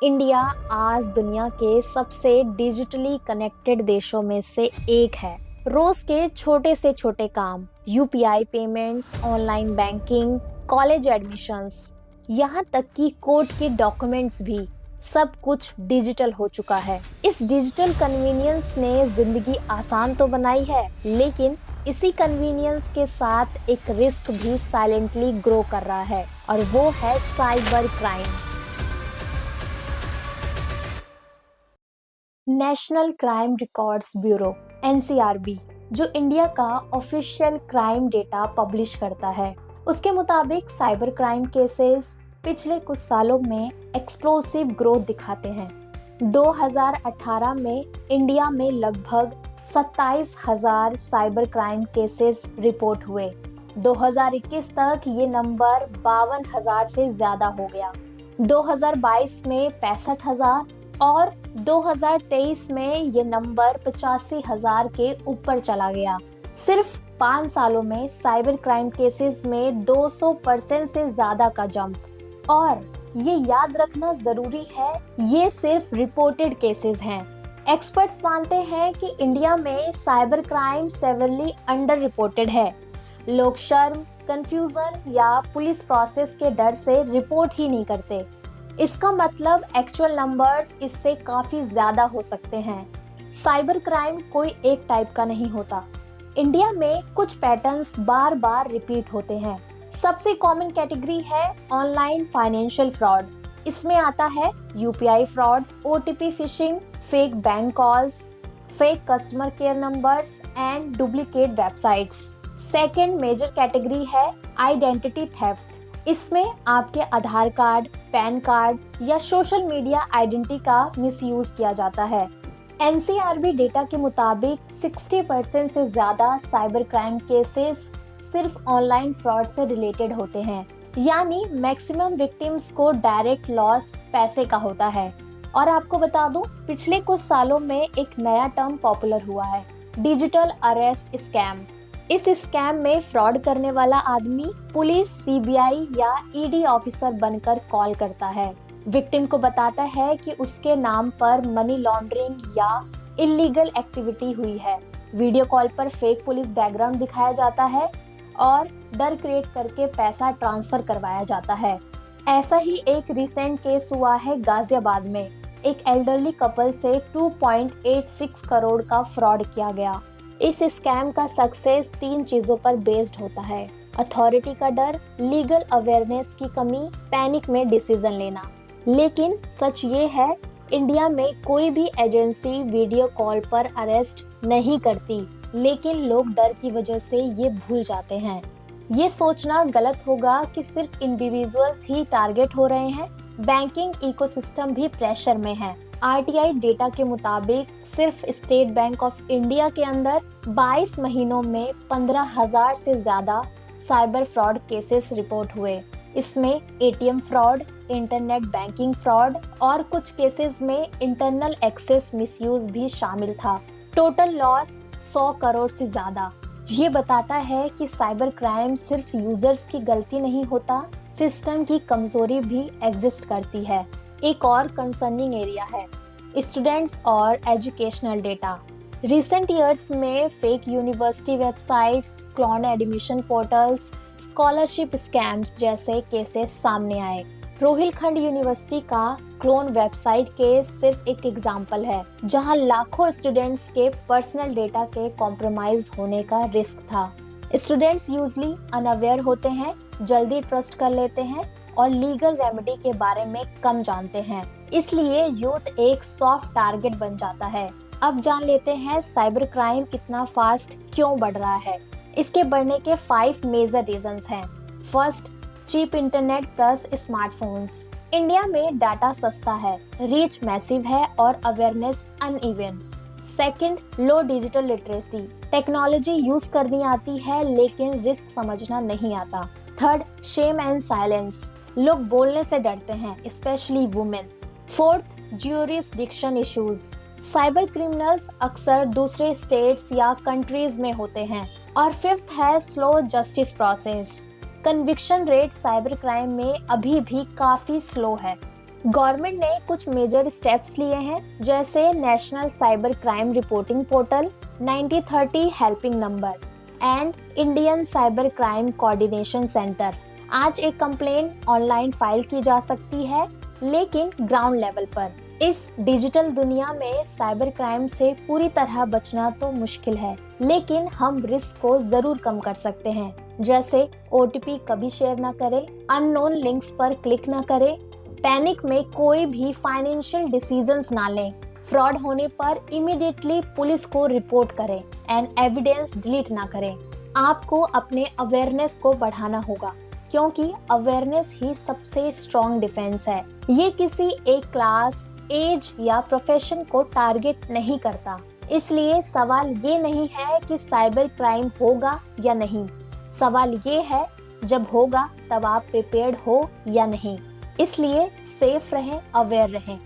India आज दुनिया के सबसे डिजिटली कनेक्टेड देशों में से एक है। रोज के छोटे से छोटे काम, UPI payments, online banking, college admissions, यहाँ तक कि कोर्ट के डॉक्यूमेंट्स भी सब कुछ डिजिटल हो चुका है। इस डिजिटल कन्वीनियंस ने जिंदगी आसान तो बनाई है, लेकिन इसी कन्वीनियंस के साथ एक रिस्क भी साइलेंटली ग्रो कर रहा है, और वो है cyber crime. National crime records bureau (NCRB), जो इंडिया का ऑफिशियल क्राइम डेटा पब्लिश करता है, उसके मुताबिक साइबर क्राइम केसेस पिछले कुछ सालों में एक्सप्लोसिव ग्रोथ दिखाते हैं। 2018 में इंडिया में लगभग 27,000 साइबर क्राइम केसेस रिपोर्ट हुए। 2021 तक ये नंबर 52,000 से ज्यादा हो गया। 2022 में 65,000 और 2023 में ये नंबर 85,000 के ऊपर चला गया। सिर्फ 5 सालों में साइबर क्राइम केसेस में 200% से ज्यादा का जंप। और ये याद रखना जरूरी है, ये सिर्फ रिपोर्टेड केसेस हैं। एक्सपर्ट्स मानते हैं कि इंडिया में cyber crime severally under reported है। लोग शर्म, कंफ्यूजन या पुलिस प्रोसेस के डर से रिपोर्ट ही नहीं करते। इसका मतलब एक्चुअल नंबर्स इससे काफी ज्यादा हो सकते हैं। साइबर क्राइम कोई एक टाइप का नहीं होता। इंडिया में कुछ पैटर्न्स बार बार रिपीट होते हैं। सबसे कॉमन कैटेगरी है ऑनलाइन फाइनेंशियल फ्रॉड। इसमें आता है UPI fraud, OTP phishing, fake bank calls, fake customer care numbers and duplicate websites. Second major category है आइडेंटिटी थेफ्ट। इसमें आपके आधार कार्ड, पैन कार्ड या सोशल मीडिया आइडेंटिटी का मिसयूज किया जाता है। एनसीआरबी डेटा के मुताबिक 60% से ज्यादा साइबर क्राइम केसेस सिर्फ ऑनलाइन फ्रॉड से रिलेटेड होते हैं, यानी मैक्सिमम विक्टिम्स को डायरेक्ट लॉस पैसे का होता है। और आपको बता दूं, पिछले कुछ सालों में एक नया टर्म पॉपुलर हुआ है, डिजिटल अरेस्ट स्कैम। इस स्कैम में फ्रॉड करने वाला आदमी पुलिस, सीबीआई या ईडी ऑफिसर बनकर कॉल करता है। विक्टिम को बताता है कि उसके नाम पर मनी लॉन्ड्रिंग या इलीगल एक्टिविटी हुई है। वीडियो कॉल पर फेक पुलिस बैकग्राउंड दिखाया जाता है और डर क्रिएट करके पैसा ट्रांसफर करवाया जाता है। ऐसा ही एक रिसेंट केस हुआ है गाजियाबाद में। एक एल्डरली कपल से 2.86 करोड़ का फ्रॉड किया गया। इस स्कैम का सक्सेस 3 चीजों पर बेस्ड होता है: अथॉरिटी का डर, लीगल अवेयरनेस की कमी, पैनिक में डिसीजन लेना। लेकिन सच ये है, इंडिया में कोई भी एजेंसी वीडियो कॉल पर अरेस्ट नहीं करती, लेकिन लोग डर की वजह से ये भूल जाते हैं। ये सोचना गलत होगा कि सिर्फ इंडिविजुअल्स ही टारगेट हो रहे हैं। बैंकिंग इकोसिस्टम भी प्रेशर में है। आरटीआई डेटा के मुताबिक सिर्फ स्टेट बैंक ऑफ इंडिया के अंदर 22 महीनों में 15,000 से ज्यादा साइबर फ्रॉड केसेस रिपोर्ट हुए। इसमें ATM fraud, internet banking fraud और कुछ केसेस में इंटरनल एक्सेस मिसयूज भी शामिल था। टोटल लॉस 100 करोड़ से ज्यादा। ये बताता है कि साइबर क्राइम सिर्फ यूजर्स की गलती नहीं होता, सिस्टम की कमजोरी भी एग्जिस्ट करती है। एक और कंसर्निंग एरिया है स्टूडेंट्स और एजुकेशनल डेटा। रिसेंट ईयर्स में fake university websites, clone admission portals, scholarship scams जैसे केसेस सामने आए। रोहिलखंड यूनिवर्सिटी का क्लोन वेबसाइट केस सिर्फ एक एग्जाम्पल है, जहां लाखों स्टूडेंट्स के पर्सनल डेटा के कॉम्प्रोमाइज होने का रिस्क था। स्टूडेंट्स यूजली अनअवेयर होते हैं, जल्दी ट्रस्ट कर लेते हैं और लीगल रेमेडी के बारे में कम जानते हैं, इसलिए यूथ एक सॉफ्ट टारगेट बन जाता है। अब जान लेते हैं साइबर क्राइम इतना फास्ट क्यों बढ़ रहा है। इसके बढ़ने के 5 मेजर रीजंस हैं। First, cheap internet plus smartphones. India में डाटा सस्ता है, रीच मैसिव है और awareness uneven. Second, low digital literacy. Technology use करनी आती है लेकिन रिस्क समझना नहीं आता। Third, shame and silence. लोग बोलने से डरते हैं, specially women. Fourth, jurisdiction issues. Cyber criminals अक्सर दूसरे स्टेट्स या कंट्रीज में होते हैं। और फिफ्थ है slow justice process. Conviction rate cyber crime में अभी भी काफी स्लो है। गवर्नमेंट ने कुछ मेजर स्टेप्स लिए हैं, जैसे national cyber crime reporting portal, 9030 helping number and Indian cyber crime coordination centre. आज एक कंप्लेंट ऑनलाइन फाइल की जा सकती है, लेकिन ग्राउंड लेवल पर इस डिजिटल दुनिया में साइबर क्राइम से पूरी तरह बचना तो मुश्किल है, लेकिन हम रिस्क को जरूर कम कर सकते हैं। जैसे ओटीपी कभी शेयर ना करें, अननोन लिंक्स पर क्लिक ना करें, पैनिक में कोई भी फाइनेंशियल डिसीजंस ना लें, फ्रॉड होने पर इमीडिएटली पुलिस को रिपोर्ट करें एंड एविडेंस डिलीट ना करें। आपको अपने अवेयरनेस को बढ़ाना होगा, क्योंकि अवेयरनेस ही सबसे स्ट्रॉन्ग डिफेंस है। ये किसी एक क्लास, एज या प्रोफेशन को टारगेट नहीं करता। इसलिए सवाल ये नहीं है कि साइबर क्राइम होगा या नहीं, सवाल ये है जब होगा तब आप प्रिपेयर्ड हो या नहीं। इसलिए सेफ रहें, अवेयर रहें।